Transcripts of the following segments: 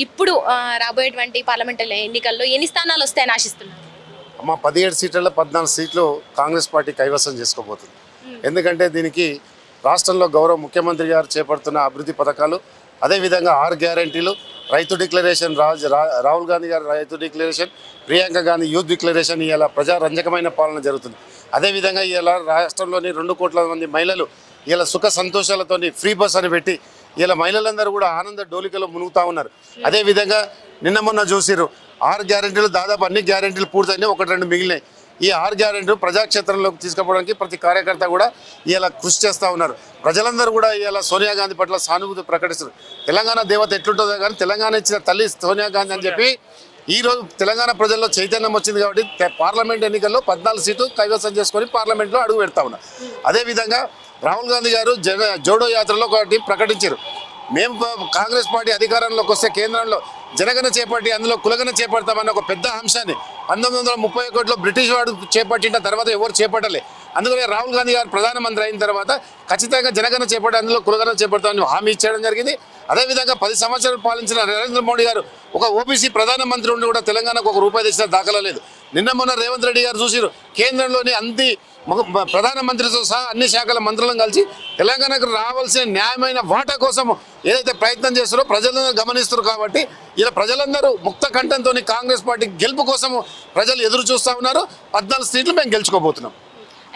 ఇప్పుడు రాబోయేటువంటి పార్లమెంట్ ఎన్నికల్లో ఎన్ని స్థానాలు వస్తాయని ఆశిస్తున్నారు? అమ్మ 17 సీట్లలో 14 సీట్లు కాంగ్రెస్ పార్టీ కైవసం చేసుకోబోతుంది. ఎందుకంటే దీనికి రాష్ట్రంలో గౌరవ ముఖ్యమంత్రి గారు చేపడుతున్న అభివృద్ధి పథకాలు, అదేవిధంగా 6 గ్యారంటీలు, రైతు డిక్లరేషన్, రాహుల్ గాంధీ గారు రైతు declaration, Priyanka Gandhi youth declaration, ఇలా ప్రజారంజకమైన పాలన జరుగుతుంది. అదేవిధంగా ఇలా రాష్ట్రంలోని 2 కోట్ల మంది మహిళలు ఇలా సుఖ సంతోషాలతో ఫ్రీ బస్ అని పెట్టి ఇలా మహిళలందరూ కూడా ఆనంద డోలికలో మునుగుతూ ఉన్నారు. అదేవిధంగా నిన్న మొన్న చూసిరు 6 గ్యారెంటీలు దాదాపు అన్ని గ్యారెంటీలు పూర్తయినాయి, 1-2 మిగిలినాయి. ఈ 6 గ్యారెంటీలు ప్రజాక్షేత్రంలోకి తీసుకుపోవడానికి ప్రతి కార్యకర్త కూడా ఇలా కృషి చేస్తూ ఉన్నారు. ప్రజలందరూ కూడా ఇలా సోనియా గాంధీ పట్ల సానుభూతి ప్రకటిస్తున్నారు. తెలంగాణ దేవత ఎట్లుంటుందో కానీ తెలంగాణ ఇచ్చిన తల్లి సోనియా గాంధీ అని చెప్పి ఈరోజు తెలంగాణ ప్రజల్లో చైతన్యం వచ్చింది కాబట్టి పార్లమెంట్ ఎన్నికల్లో 14 సీట్లు కైవసం చేసుకొని పార్లమెంట్లో అడుగు పెడతా ఉన్నారు. అదేవిధంగా రాహుల్ గాంధీ గారు జోడో యాత్రలో ఒకటి ప్రకటించారు. మేము కాంగ్రెస్ పార్టీ అధికారంలోకి వస్తే కేంద్రంలో జనగణ చేపట్టి అందులో కులగణ చేపడతామన్న ఒక పెద్ద అంశాన్ని 1931లో బ్రిటిష్ వాడు చేపట్టిన తర్వాత ఎవరు చేపట్టలే. అందుకనే రాహుల్ గాంధీ గారు ప్రధానమంత్రి అయిన తర్వాత ఖచ్చితంగా జనగణ చేపట్టి అందులో కులగణ చేపడతామని హామీ ఇచ్చేయడం జరిగింది. అదేవిధంగా 10 సంవత్సరాలు పాలించిన నరేంద్ర మోడీ గారు ఒక ఓబీసీ ప్రధానమంత్రి ఉండి కూడా తెలంగాణకు ₹1 తెచ్చిన దాఖలా లేదు. నిన్న మొన్న రేవంత్ రెడ్డి గారు చూసిరు కేంద్రంలోని ప్రధానమంత్రితో సహా అన్ని శాఖల మంత్రులను కలిసి తెలంగాణకు రావాల్సిన న్యాయమైన వాటా కోసం ఏదైతే ప్రయత్నం చేస్తారో ప్రజలందరూ గమనిస్తారు. కాబట్టి ఇలా ప్రజలందరూ ముక్త కంఠంతో కాంగ్రెస్ పార్టీ గెలుపు కోసం ప్రజలు ఎదురు చూస్తూ ఉన్నారు. 14 సీట్లు మేము గెలుచుకోబోతున్నాం.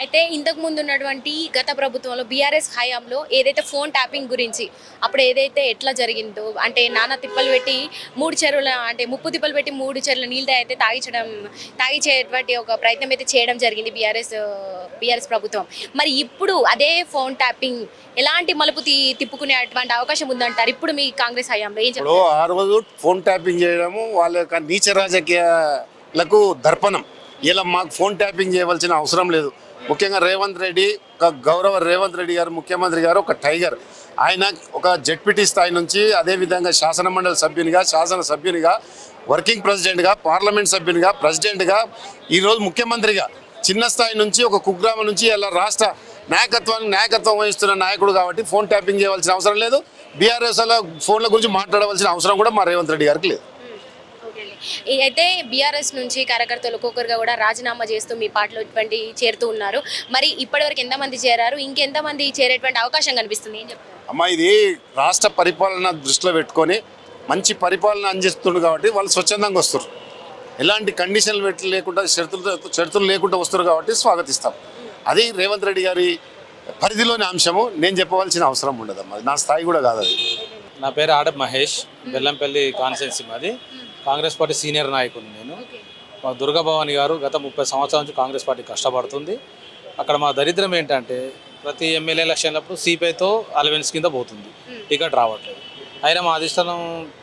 అయితే ఇంతకు ముందు ఉన్నటువంటి గత ప్రభుత్వంలో బీఆర్ఎస్ హయాంలో ఏదైతే ఫోన్ ట్యాపింగ్ గురించి అప్పుడు ఏదైతే ఎట్లా జరిగిందో, అంటే నానా తిప్పలు పెట్టి 3 చెరువుల అంటే 30 తిప్పలు పెట్టి 3 చెరువుల నీళ్ళు అయితే తాగిచేటువంటి ఒక ప్రయత్నం అయితే చేయడం జరిగింది బీఆర్ఎస్ ప్రభుత్వం. మరి ఇప్పుడు అదే ఫోన్ ట్యాపింగ్ ఎలాంటి మలుపు తిప్పుకునేటువంటి అవకాశం ఉందంటారు ఇప్పుడు మీ కాంగ్రెస్ హయాంలో? ఏం చెప్తారు? ఆ రోజు ఫోన్ ట్యాపింగ్ చేయడము వాళ్ళ యొక్క నీచ రాజకీయాలకు దర్పణం. ఇలా మాకు ఫోన్ ట్యాపింగ్ చేయవలసిన అవసరం లేదు. ముఖ్యంగా రేవంత్ రెడ్డి, ఒక గౌరవ రేవంత్ రెడ్డి గారు ముఖ్యమంత్రి గారు ఒక టైగర్. ఆయన ఒక జెడ్పీటీ స్థాయి నుంచి అదేవిధంగా శాసనమండలి సభ్యునిగా, శాసనసభ్యునిగా, వర్కింగ్ ప్రెసిడెంట్గా, పార్లమెంట్ సభ్యునిగా, ప్రెసిడెంట్గా, ఈరోజు ముఖ్యమంత్రిగా చిన్న స్థాయి నుంచి ఒక కుగ్రామం నుంచి ఇలా రాష్ట్ర నాయకత్వం వహిస్తున్న నాయకుడు కాబట్టి ఫోన్ ట్యాపింగ్ చేయవలసిన అవసరం లేదు. బీఆర్ఎస్లో ఫోన్ల గురించి మాట్లాడవలసిన అవసరం కూడా మా రేవంత్ రెడ్డి గారికి లేదు. అయితే బీఆర్ఎస్ నుంచి కార్యకర్తలు ఒక్కొక్కరుగా కూడా రాజీనామా చేస్తూ మీ పార్టీలో చేరుతూ ఉన్నారు. మరి ఇప్పటివరకు ఎంతమంది చేరారు, ఇంకెంతమంది చేరేటువంటి అవకాశం కనిపిస్తుంది? ఏం చెప్తారు? అమ్మ, ఇది రాష్ట్ర పరిపాలన దృష్టిలో పెట్టుకొని మంచి పరిపాలన అందిస్తుంది కాబట్టి వాళ్ళు స్వచ్ఛందంగా వస్తారు. ఎలాంటి కండిషన్లు లేకుండా షరతులు లేకుండా వస్తారు కాబట్టి స్వాగతిస్తాం. అది రేవంత్ రెడ్డి గారి పరిధిలోని అంశము. నేను చెప్పవలసిన అవసరం ఉండదమ్మా, నా స్థాయి కూడా కాదు అది. నా పేరు ఆడప్ మహేష్, బెల్లంపల్లి కాన్స్టిట్యున్సీ మాది. కాంగ్రెస్ పార్టీ సీనియర్ నాయకుడు నేను. మా దుర్గాభవాని గారు గత 30 సంవత్సరాల నుంచి కాంగ్రెస్ పార్టీ కష్టపడుతుంది. అక్కడ మా దరిద్రం ఏంటంటే ప్రతి ఎమ్మెల్యే ఎలక్షన్లప్పుడు సిపిఐతో అలవెన్స్ కింద పోతుంది, టికెట్ రావట్లేదు. అయినా మా అధిష్టానం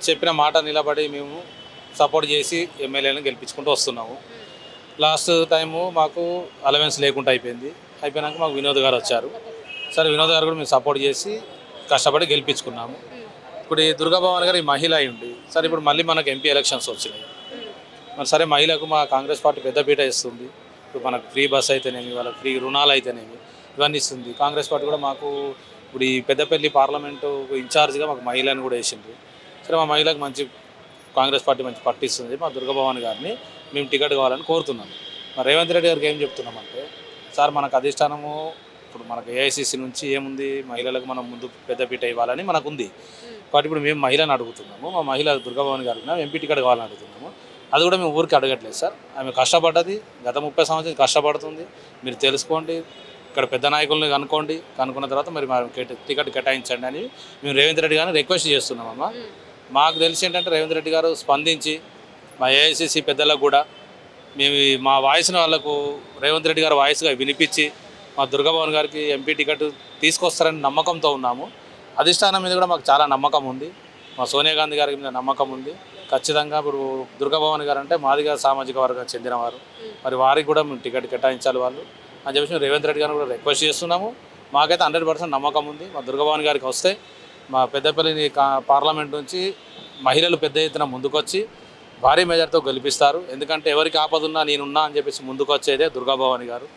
చెప్పిన మాట నిలబడి మేము సపోర్ట్ చేసి ఎమ్మెల్యేలను గెలిపించుకుంటూ వస్తున్నాము. లాస్ట్ టైము మాకు అలవెన్స్ లేకుండా అయిపోయినాక మాకు వినోద్ గారు వచ్చారు. సరే, వినోద్ గారు కూడా మేము సపోర్ట్ చేసి కష్టపడి గెలిపించుకున్నాము. ఇప్పుడు ఈ దుర్గాభవాని గారు ఈ మహిళ అయ్యింది. సరే, ఇప్పుడు మళ్ళీ మనకు ఎంపీ ఎలక్షన్స్ వచ్చినాయి. మరి సరే, మహిళకు మా కాంగ్రెస్ పార్టీ పెద్దపీట ఇస్తుంది. ఇప్పుడు మనకు ఫ్రీ బస్ అయితేనేమి, వాళ్ళకి ఫ్రీ రుణాలు అయితేనేమి ఇవన్నీ ఇస్తుంది. కాంగ్రెస్ పార్టీ కూడా మాకు ఇప్పుడు ఈ పెద్దపల్లి పార్లమెంటు ఇన్ఛార్జ్గా మాకు మహిళని కూడా వేసింది. సరే, మా మహిళకు మంచి కాంగ్రెస్ పార్టీ మంచి పట్టిస్తుంది. మా దుర్గాభవాని గారిని మేము టికెట్ కావాలని కోరుతున్నాము. మరి రేవంత్ రెడ్డి గారికి ఏం చెప్తున్నామంటే, సార్ మనకు అధిష్టానము ఇప్పుడు మనకు ఏఐసిసి నుంచి ఏముంది, మహిళలకు మనం ముందు పెద్దపీట ఇవ్వాలని మనకు ఉంది. కాబట్టి ఇప్పుడు మేము మహిళను అడుగుతున్నాము. మా మహిళ దుర్గాభవాని గారికి ఎంపీ టికెట్ కావాలని అడుగుతున్నాము. అది కూడా మేము ఊరికి అడగట్లేదు సార్. ఆమె కష్టపడ్డది, గత 30 సంవత్సరాలు కష్టపడుతుంది. మీరు తెలుసుకోండి, ఇక్కడ పెద్ద నాయకుల్ని కనుక్కున్న తర్వాత మరి టికెట్ కేటాయించండి అని మేము రేవంత్ రెడ్డి గారిని రిక్వెస్ట్ చేస్తున్నామమ్మా. మాకు తెలిసి ఏంటంటే రేవంత్ రెడ్డి గారు స్పందించి మా ఏఐసిసి పెద్దలకు కూడా మేము మా వాయిస్ని వాళ్ళకు రేవంత్ రెడ్డి గారు వాయిస్గా వినిపించి మా దుర్గాభవన్ గారికి ఎంపీ టికెట్ తీసుకొస్తారని నమ్మకంతో ఉన్నాము. అధిష్టానం మీద కూడా మాకు చాలా నమ్మకం ఉంది. మా సోనియా గాంధీ గారి మీద నమ్మకం ఉంది. ఖచ్చితంగా ఇప్పుడు దుర్గాభవాని గారు అంటే మాదిగా సామాజిక వర్గం చెందినవారు, మరి వారికి కూడా మేము టికెట్ కేటాయించాలి వాళ్ళు అని చెప్పేసి మేము రేవంత్ రెడ్డి గారిని కూడా రిక్వెస్ట్ చేస్తున్నాము. మాకైతే 100% నమ్మకం ఉంది. మా దుర్గాభవాని గారికి వస్తే మా పెద్దపల్లి పార్లమెంట్ నుంచి మహిళలు పెద్ద ఎత్తున ముందుకొచ్చి భారీ మెజార్టీతో గెలిపిస్తారు. ఎందుకంటే ఎవరికి ఆపదున్నా నేనున్నా అని చెప్పేసి ముందుకు వచ్చేదే దుర్గాభవాని గారు.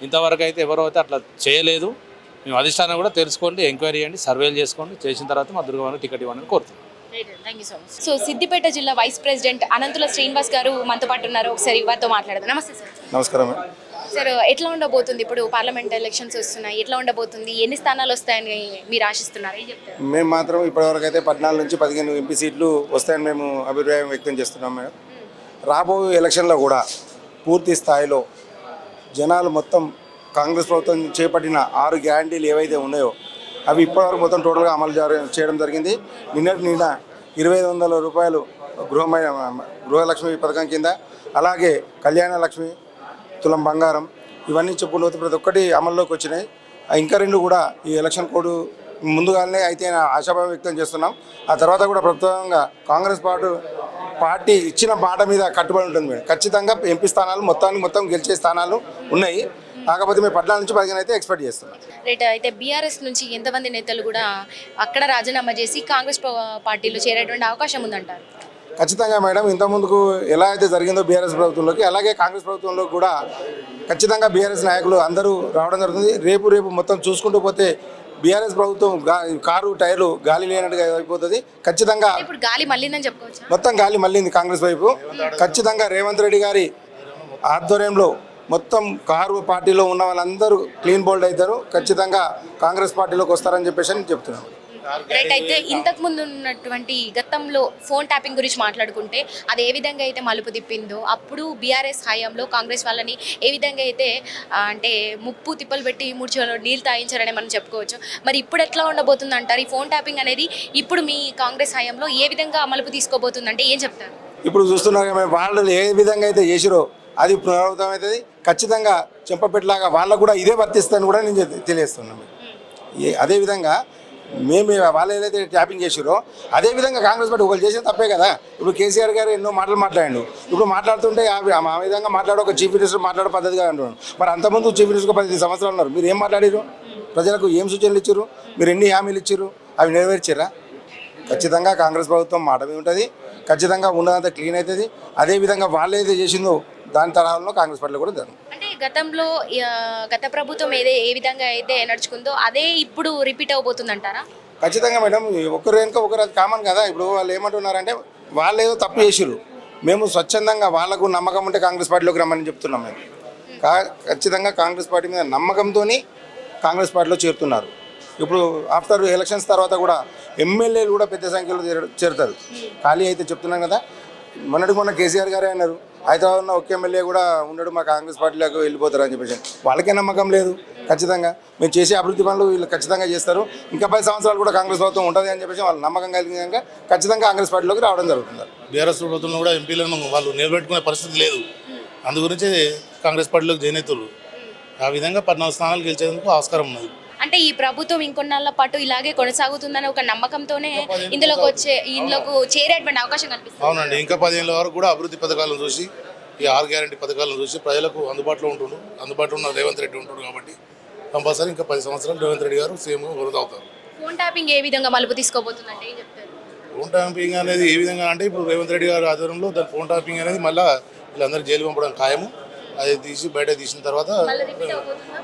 ఇంతవరకు అయితే ఎవరో అయితే అట్లా చేయలేదు. మేము అధిష్టానం కూడా తెలుసుకోండి, ఎంక్వైరీ చేయండి, సర్వేలు చేసుకోండి, చేసిన తర్వాత మా దుర్గాభవానికి టికెట్ ఇవ్వండి కోరుతున్నాం. Thank you so much. So Siddipet జిల్లా వైస్ ప్రెసిడెంట్ అనంతుల శ్రీనివాస్ గారు మనతో పాటు ఉన్నారు. ఒకసారి వారితో మాట్లాడదాం. నమస్తే సార్. నమస్కారం. సార్, ఎట్లా ఉండబోతుంది ఇప్పుడు పార్లమెంట్ ఎలక్షన్స్ వస్తున్నాయి, ఎట్లా ఉండబోతుంది, ఎన్ని స్థానాలు వస్తాయని మీరు ఆశిస్తున్నారు, ఏం చెప్తారు? మేము మాత్రం ఇప్పటివరకు అయితే 14 నుంచి 15 ఎంపీ సీట్లు వస్తాయని మేము అభిప్రాయం వ్యక్తం చేస్తున్నాం. మేము రాబోయే ఎలక్షన్లో కూడా పూర్తి స్థాయిలో జనాలు మొత్తం కాంగ్రెస్ ప్రభుత్వం చేపట్టిన 6 గ్యారంటీలు ఏవైతే ఉన్నాయో అవి ఇప్పటివరకు మొత్తం టోటల్గా అమలు చేయడం జరిగింది. నిన్న 2500 రూపాయలు గృహలక్ష్మి పథకం కింద, అలాగే కళ్యాణ లక్ష్మి, తులం బంగారం, ఇవన్నీ చెప్పుకుంటూ ప్రతి ఒక్కటి అమల్లోకి వచ్చినాయి. ఇంకా 2 కూడా ఈ ఎలక్షన్ కోడ్ ముందుగానే అయితే ఆశాభావం వ్యక్తం చేస్తున్నాం. ఆ తర్వాత కూడా ప్రభుత్వంగా కాంగ్రెస్ పార్టీ ఇచ్చిన మాట మీద కట్టుబడి ఉంటుంది మేడం. ఖచ్చితంగా ఎంపీ స్థానాలు మొత్తం గెలిచే స్థానాలు ఉన్నాయి. కాకపోతే మేము 14 నుంచి 15 అయితే ఎక్స్పెక్ట్ చేస్తున్నాం. రైట్. అయితే బీఆర్ఎస్ నుంచి ఎంతమంది నేతలు కూడా అక్కడ రాజీనామా చేసి కాంగ్రెస్ పార్టీలో చేరేటువంటి అవకాశం ఉందంటారు? ఖచ్చితంగా మేడం, ఇంతకుముందుకు ఎలా అయితే జరిగిందో బీఆర్ఎస్ ప్రభుత్వంలోకి, అలాగే కాంగ్రెస్ ప్రభుత్వంలో కూడా ఖచ్చితంగా బీఆర్ఎస్ నాయకులు అందరూ రావడం జరుగుతుంది. రేపు మొత్తం చూసుకుంటూ పోతే బీఆర్ఎస్ ప్రభుత్వం కారు టైర్లు గాలి లేనట్టుగా అయిపోతుంది. ఖచ్చితంగా ఇప్పుడు గాలి మళ్ళీందని చెప్పుకోవచ్చు. మొత్తం గాలి మళ్ళీంది కాంగ్రెస్ వైపు. ఖచ్చితంగా రేవంత్ రెడ్డి గారి ఆధ్వర్యంలో మొత్తం కారు పార్టీలో ఉన్న వాళ్ళందరూ క్లీన్ బోల్డ్ అవుతారు. ఖచ్చితంగా కాంగ్రెస్ పార్టీలోకి వస్తారని చెప్పేసి అని చెప్తున్నాను. రైట్. అయితే ఇంతకు ముందు ఉన్నటువంటి గతంలో ఫోన్ ట్యాపింగ్ గురించి మాట్లాడుకుంటే అది ఏ విధంగా అయితే మలుపు తిప్పిందో, అప్పుడు బీఆర్ఎస్ హయాంలో కాంగ్రెస్ వాళ్ళని ఏ విధంగా అయితే అంటే ముప్పు తిప్పలు పెట్టి 3 చెరువులో నీళ్ళు తాగించారని మనం చెప్పుకోవచ్చు. మరి ఇప్పుడు ఎట్లా ఉండబోతుంది అంటారు? ఈ ఫోన్ ట్యాపింగ్ అనేది ఇప్పుడు మీ కాంగ్రెస్ హయాంలో ఏ విధంగా మలుపు తీసుకోబోతుంది అంటే ఏం చెప్తారు? ఇప్పుడు చూస్తున్నాం మేము వాళ్ళు ఏ విధంగా అయితే చేసిరో అది పునరావృతం అవుతుంది. ఖచ్చితంగా చెంపపెట్టలాగా వాళ్ళకు కూడా ఇదే వర్తిస్తుందని కూడా నేను తెలియజేస్తున్నాను. అదేవిధంగా మేము వాళ్ళు ఏదైతే ట్యాపింగ్ చేసిరో అదేవిధంగా కాంగ్రెస్ పార్టీ ఒకరు చేసిన తప్పే కదా. ఇప్పుడు కేసీఆర్ గారు ఎన్నో మాటలు మాట్లాడాడు. ఇప్పుడు మాట్లాడుతుంటే ఆ విధంగా మాట్లాడే ఒక చీఫ్ మినిస్టర్ మాట్లాడే పద్ధతిగా అంటున్నాడు. మరి అంతకుముందు చీఫ్ మినిస్టర్ 15 సంవత్సరాలు ఉన్నారు. మీరు ఏం మాట్లాడారు? ప్రజలకు ఏం సూచనలు ఇచ్చారు? మీరు ఎన్ని హామీలు ఇచ్చారు? అవి నెరవేర్చారా? ఖచ్చితంగా కాంగ్రెస్ ప్రభుత్వం మాట మీద ఉంటుంది. ఖచ్చితంగా ఉన్నదంతా క్లీన్ అవుతుంది. అదేవిధంగా వాళ్ళు ఏదైతే చేసిందో దాని తరహాలో కాంగ్రెస్ పార్టీలో కూడా జరుగుతుంది. అంటే గతంలో గత ప్రభుత్వం ఏ విధంగా అయితే నడుచుకుందో అదే ఇప్పుడు రిపీట్ అవబోతుంది అంటారా? ఖచ్చితంగా మేడం, ఒకరు వెనుక ఒకరు అది కామన్ కదా. ఇప్పుడు వాళ్ళు ఏమంటున్నారంటే వాళ్ళు ఏదో తప్పు చేసిర్రు, మేము స్వచ్ఛందంగా వాళ్ళకు నమ్మకం ఉంటే కాంగ్రెస్ పార్టీలోకి రమ్మని చెప్తున్నాం. మేము ఖచ్చితంగా కాంగ్రెస్ పార్టీ మీద నమ్మకంతో కాంగ్రెస్ పార్టీలో చేరుతున్నారు. ఇప్పుడు ఆఫ్టర్ ఎలక్షన్స్ తర్వాత కూడా ఎమ్మెల్యేలు కూడా పెద్ద సంఖ్యలో చేరుతారు. ఖాళీ అయితే చెప్తున్నాం కదా. మొన్న కేసీఆర్ గారే అన్నారు, హైదరాబాద్ ఉన్న ఒక్క ఎమ్మెల్యే కూడా ఉండడు మా కాంగ్రెస్ పార్టీలోకి వెళ్ళిపోతారు అని చెప్పేసి. వాళ్ళకే నమ్మకం లేదు. ఖచ్చితంగా మేము చేసే అభివృద్ధి పనులు వీళ్ళు ఖచ్చితంగా చేస్తారు. ఇంకా 10 సంవత్సరాలు కూడా కాంగ్రెస్ ప్రభుత్వం ఉంటుంది అని చెప్పేసి వాళ్ళు నమ్మకం కలిగినాక ఖచ్చితంగా కాంగ్రెస్ పార్టీలోకి రావడం జరుగుతుంది. బీఆర్ఎస్ ప్రభుత్వంలో కూడా ఎంపీలను వాళ్ళు నిలబెట్టుకునే పరిస్థితి లేదు. అందు గురించి కాంగ్రెస్ పార్టీలోకి జాయిన్ అవుతారు. ఆ విధంగా 14 స్థానాలు గెలిచేందుకు ఆస్కారం ఉన్నది. అంటే ఈ ప్రభుత్వం ఇంకొన్నాళ్ళ పాటు ఇలాగే కొనసాగుతుందని ఒక నమ్మకంతోనే ఇందులోకి చేరేటువంటి అవకాశం కనిపిస్తుంది. అవునండి, ఇంకా 10 ఏళ్ళ వరకు కూడా అభివృద్ధి పథకాలను చూసి, ఈ 6 గ్యారంటీ పథకాలను చూసి ప్రజలకు అందుబాటులో ఉన్న రేవంత్ రెడ్డి ఉంటాడు కాబట్టి కంపల్సరీ ఇంకా 10 సంవత్సరాలు రేవంత్ రెడ్డి గారు సీఎం అవుతారు. ఫోన్ ట్యాపింగ్ ఏ విధంగా మలుపు తీసుకోబోతుందంటే ఏం చెప్తారు? ఫోన్ ట్యాపింగ్ అనేది ఏ విధంగా అంటే ఇప్పుడు రేవంత్ రెడ్డి గారు ఆధ్వర్యంలో దాని ఫోన్ ట్యాపింగ్ అనేది మళ్ళీ వీళ్ళందరూ జైలు పంపడం ఖాయము. అది బయట తీసిన తర్వాత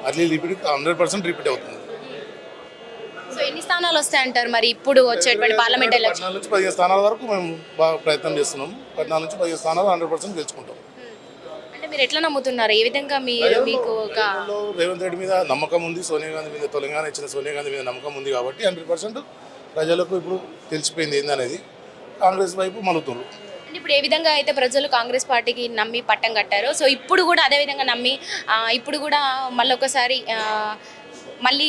అట్లీ 100% రిపీట్ అవుతుంది. సో ఎన్ని స్థానాలు వస్తాయంటారు మరి ఇప్పుడు వచ్చేటువంటి పార్లమెంట్ ఎలక్షన్? 14 నుంచి 15 స్థానాల వరకు మేము బాగా ప్రయత్నం చేస్తున్నాం. 14 నుంచి 15 స్థానాలు 100% గెలుచుకుంటాం. అంటే మీరు ఎట్లా నమ్ముతున్నారు? ఏ విధంగా మీకు ఒక రేవంత్ రెడ్డి మీద నమ్మకం ఉంది, సోనియా గాంధీ మీద, తెలంగాణ ఇచ్చిన సోనియా గాంధీ మీద నమ్మకం ఉంది కాబట్టి 100% ప్రజలకు ఇప్పుడు తెలిసిపోయింది ఏందనేది కాంగ్రెస్ వైపు మలుతున్నారు. అంటే ఇప్పుడు ఏ విధంగా అయితే ప్రజలు కాంగ్రెస్ పార్టీకి నమ్మి పట్టం కట్టారో, సో ఇప్పుడు కూడా అదే విధంగా నమ్మి ఇప్పుడు కూడా మళ్ళీ ఒకసారి మళ్ళీ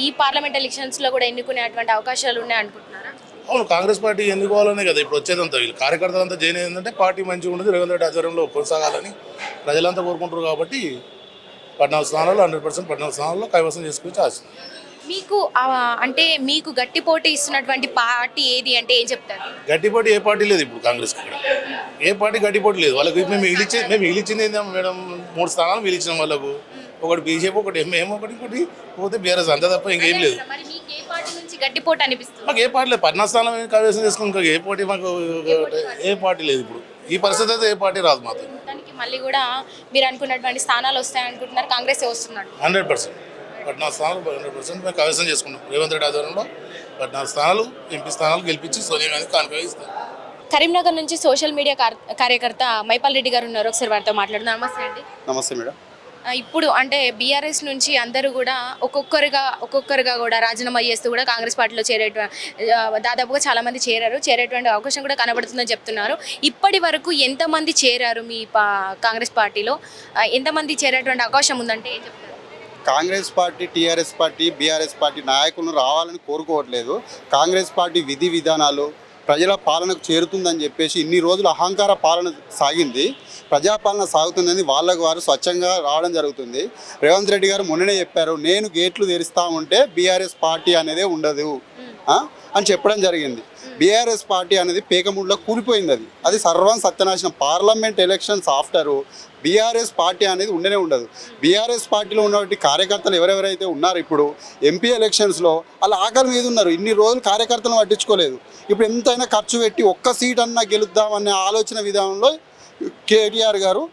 ఈ పార్లమెంట్ ఎలక్షన్స్లో కూడా ఎన్నుకునేటువంటి అవకాశాలు ఉన్నాయి అనుకుంటున్నారా? అవును, కాంగ్రెస్ పార్టీ ఎన్నుకోవాలనే కదా ఇప్పుడు వచ్చేదంతా. వీళ్ళు కార్యకర్తలంతా జాయిన్ అయ్యిందంటే పార్టీ మంచిగా ఉండదు, రేవంత్ రెడ్డి ఆధ్వర్యంలో కొనసాగాలని ప్రజలంతా కోరుకుంటారు కాబట్టి 14 స్థానాలు 100% 14 స్థానాల్లో కైవసం చేసుకుని ఆశ. మీకు అంటే మీకు గట్టి పోటీ ఇస్తున్నటువంటి పార్టీ ఏది అంటే ఏం చెప్తారు? గట్టి పోటీ ఏ పార్టీ లేదు ఇప్పుడు కాంగ్రెస్కి. ఇక్కడ ఏ పార్టీ గట్టి పోటీ లేదు. వాళ్ళకి మేము మిగిలిచ్చింది ఏంటంటే మేడం 3 స్థానాలు మిగిలిచ్చినాం వాళ్ళకు. ఒకటి బీజేపీ, ఒకటి ఎంఏఎం, ఒకటి పోతే బీఆర్ఎస్, అంతే తప్ప ఇంకేం లేదు. మరి మీకు ఏ పార్టీ నుంచి గట్టి పోటీ అనిపిస్తుంది? మాకు ఏ పార్టీ లేదు. 14 స్థానం కైవసం చేసుకుని ఇంకా ఏ పార్టీ మాకు ఏ పార్టీ లేదు. ఇప్పుడు ఈ పరిస్థితి అయితే ఏ పార్టీ రాదు మాతో. దానికి మళ్ళీ కూడా మీరు అనుకున్నటువంటి స్థానాలు వస్తాయనుకుంటున్నారు, కాంగ్రెస్ వస్తున్నాడు 100%. 14 స్థానాలు 100% మేము కైవసం చేసుకున్నాం. రేవంత్ రెడ్డి ఆధ్వర్యంలో 14 స్థానాలు ఎంపీ స్థానాలు గెలిపించి సోనియా గాంధీ కానుకగా ఇస్తారు. కరీంనగర్ నుంచి సోషల్ మీడియా కార్యకర్త మైపాల్ రెడ్డి గారు ఉన్నారు, ఒకసారి వారితో మాట్లాడుతున్నాం. నమస్తే అండి. నమస్తే మేడం. ఇప్పుడు అంటే బీఆర్ఎస్ నుంచి అందరూ కూడా ఒక్కొక్కరుగా కూడా రాజీనామా చేస్తూ కూడా కాంగ్రెస్ పార్టీలో దాదాపుగా చాలా మంది చేరేటువంటి అవకాశం కూడా కనబడుతుందని చెప్తున్నారు. ఇప్పటి వరకు ఎంతమంది చేరారు మీ కాంగ్రెస్ పార్టీలో? ఎంతమంది చేరేటువంటి అవకాశం ఉందంటే ఏం చెప్తారు? Congress party, TRS party, BRS party నాయకులను రావాలని కోరుకోవట్లేదు. కాంగ్రెస్ పార్టీ విధి విధానాలు ప్రజల పాలనకు చేరుతుందని చెప్పేసి ఇన్ని రోజులు అహంకార పాలన సాగింది, ప్రజాపాలన సాగుతుందని వాళ్ళకు వారు స్వచ్ఛంగా రావడం జరుగుతుంది. రేవంత్ రెడ్డి గారు మొన్ననే చెప్పారు, నేను గేట్లు తెరుస్తా ఉంటే బీఆర్ఎస్ పార్టీ అనేది ఉండదు అని చెప్పడం జరిగింది. బీఆర్ఎస్ పార్టీ అనేది పేకముడిలో కూలిపోయింది. అది సర్వం సత్యనాశనం. Parliament elections after BRS party అనేది ఉండనే ఉండదు. బీఆర్ఎస్ పార్టీలో ఉన్నటువంటి కార్యకర్తలు ఎవరెవరైతే ఉన్నారో ఇప్పుడు ఎంపీ ఎలక్షన్స్లో వాళ్ళ ఆకలి మీద ఉన్నారు. ఇన్ని రోజులు కార్యకర్తలను పట్టించుకోలేదు. ఇప్పుడు ఎంతైనా ఖర్చు పెట్టి ఒక్క సీట్ అన్నా గెలుద్దామనే ఆలోచన విధానంలో కేటీఆర్ గారు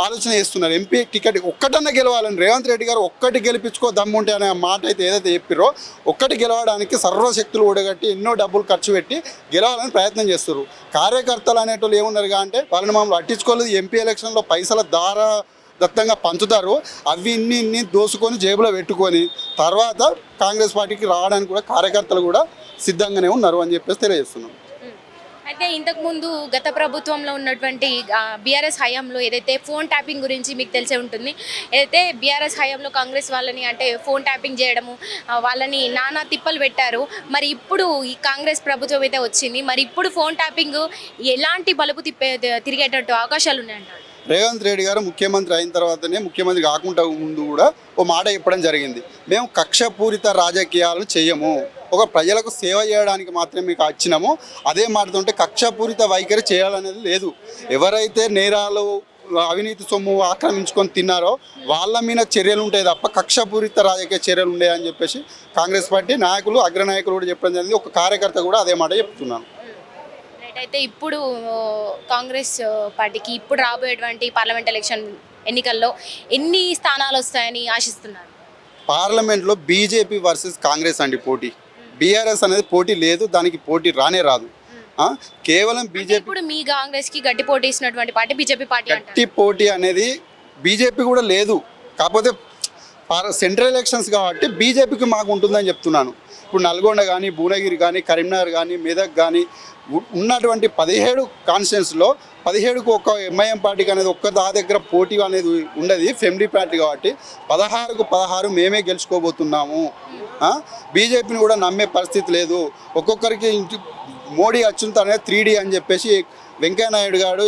ఆలోచన చేస్తున్నారు. ఎంపీ టికెట్ ఒక్కటన్నా గెలవాలని. రేవంత్ రెడ్డి గారు ఒక్కటి గెలిపించుకో దమ్ముంటే అనే మాట అయితే ఏదైతే చెప్పారో ఒక్కటి గెలవడానికి సర్వశక్తులు ఊడగట్టి ఎన్నో డబ్బులు ఖర్చు పెట్టి గెలవాలని ప్రయత్నం చేస్తారు. కార్యకర్తలు అనేటోళ్ళు ఏమున్నారు అంటే వాళ్ళని మమ్మల్ని పట్టించుకోలేదు. ఎంపీ ఎలక్షన్లో పైసల దత్తంగా పంచుతారు. అవి ఇన్ని దోసుకొని జేబులో పెట్టుకొని తర్వాత కాంగ్రెస్ పార్టీకి రావడానికి కూడా కార్యకర్తలు కూడా సిద్ధంగానే ఉన్నారు అని చెప్పేసి తెలియజేస్తున్నాం. అయితే ఇంతకుముందు గత ప్రభుత్వంలో ఉన్నటువంటి బీఆర్ఎస్ హయాంలో ఏదైతే ఫోన్ ట్యాపింగ్ గురించి మీకు తెలిసే ఉంటుంది. ఏదైతే బీఆర్ఎస్ హయాంలో కాంగ్రెస్ వాళ్ళని అంటే ఫోన్ ట్యాపింగ్ చేయడము, వాళ్ళని నానా తిప్పలు పెట్టారు. మరి ఇప్పుడు ఈ కాంగ్రెస్ ప్రభుత్వం అయితే వచ్చింది. మరి ఇప్పుడు ఫోన్ ట్యాపింగ్ ఎలాంటి బలుపు తిరిగేటట్టు అవకాశాలు ఉన్నాయంటారు? రేవంత్ రెడ్డి గారు ముఖ్యమంత్రి అయిన తర్వాతనే, ముఖ్యమంత్రి కాకుండా ముందు కూడా ఓ మాట చెప్పడం జరిగింది, మేము కక్షపూరిత రాజకీయాలను చేయము, ఒక ప్రజలకు సేవ చేయడానికి మాత్రమే మీకు వచ్చినాము. అదే మాటతో కక్షపూరిత వైఖరి చేయాలనేది లేదు. ఎవరైతే నేరాలు అవినీతి సొమ్ము ఆక్రమించుకొని తిన్నారో వాళ్ళ మీద చర్యలు ఉంటాయి తప్ప కక్షపూరిత రాజకీయ చర్యలు ఉండేవి అని చెప్పేసి కాంగ్రెస్ పార్టీ నాయకులు, అగ్రనాయకులు కూడా చెప్పడం జరిగింది. ఒక కార్యకర్త కూడా అదే మాట చెప్తున్నాను. అయితే ఇప్పుడు కాంగ్రెస్ పార్టీకి ఇప్పుడు రాబోయేటువంటి పార్లమెంట్ ఎలక్షన్ ఎన్నికల్లో ఎన్ని స్థానాలు వస్తాయని ఆశిస్తున్నారు? పార్లమెంట్లో బీజేపీ వర్సెస్ కాంగ్రెస్ అండి పోటీ. బీఆర్ఎస్ అనేది పోటీ లేదు, దానికి పోటీ రానే రాదు. కేవలం బీజేపీ ఇప్పుడు మీ కాంగ్రెస్ కి గట్టి పోటీ ఇచ్చినటువంటి పార్టీ బీజేపీ పార్టీ. గట్టి పోటీ అనేది బీజేపీ కూడా లేదు. కాకపోతే సెంట్రల్ ఎలక్షన్స్ కాబట్టి బీజేపీకి మాకు ఉంటుందని చెప్తున్నాను. ఇప్పుడు నల్గొండ కానీ, భువనగిరి కానీ, కరీంనగర్ కానీ, మెదక్ కానీ ఉన్నటువంటి 17 కాన్స్టిట్యున్సీలో 17కు ఒక ఎంఐఎం పార్టీకి అనేది ఒక్క దగ్గర పోటీ అనేది ఉండదు. ఫెమిలీ పార్టీ కాబట్టి 16కు 16 మేమే గెలుచుకోబోతున్నాము. బీజేపీని కూడా నమ్మే పరిస్థితి లేదు. ఒక్కొక్కరికి మోడీ అచ్యుత్ అనేది 3D అని చెప్పేసి వెంకయ్యనాయుడు గారు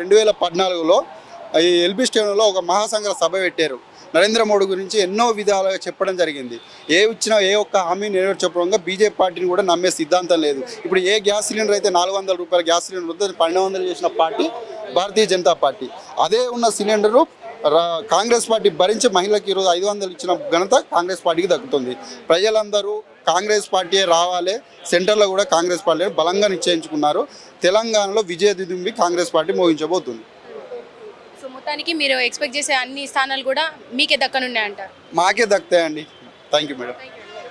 2014లో ఈ ఎల్బీ స్టేడియంలో ఒక మహాసంఘ సభ పెట్టారు. నరేంద్ర మోడీ గురించి ఎన్నో విధాలుగా చెప్పడం జరిగింది. ఇచ్చినా ఏ ఒక్క హామీ నెరవేర్చడంగా బీజేపీ పార్టీని కూడా నమ్మే సిద్ధాంతం లేదు. ఇప్పుడు ఏ గ్యాస్ సిలిండర్ అయితే 400 రూపాయల గ్యాస్ సిలిండర్ ఉందో 1200 చేసిన పార్టీ భారతీయ జనతా పార్టీ. అదే ఉన్న సిలిండరు కాంగ్రెస్ పార్టీ భరించి మహిళలకు ఈరోజు 500 ఇచ్చిన ఘనత కాంగ్రెస్ పార్టీకి దక్కుతుంది. ప్రజలందరూ కాంగ్రెస్ పార్టీ రావాలి, సెంటర్లో కూడా కాంగ్రెస్ పార్టీ బలంగా నిశ్చయించుకున్నారు. తెలంగాణలో విజయదుంబి కాంగ్రెస్ పార్టీ మోగించబోతుంది. సో మొత్తానికి మీరు ఎక్స్పెక్ట్ చేసే అన్ని స్థానాలు కూడా మీకే దక్కనున్నాయంటారు? మాకే దక్కుతాయండి. Thank you madam.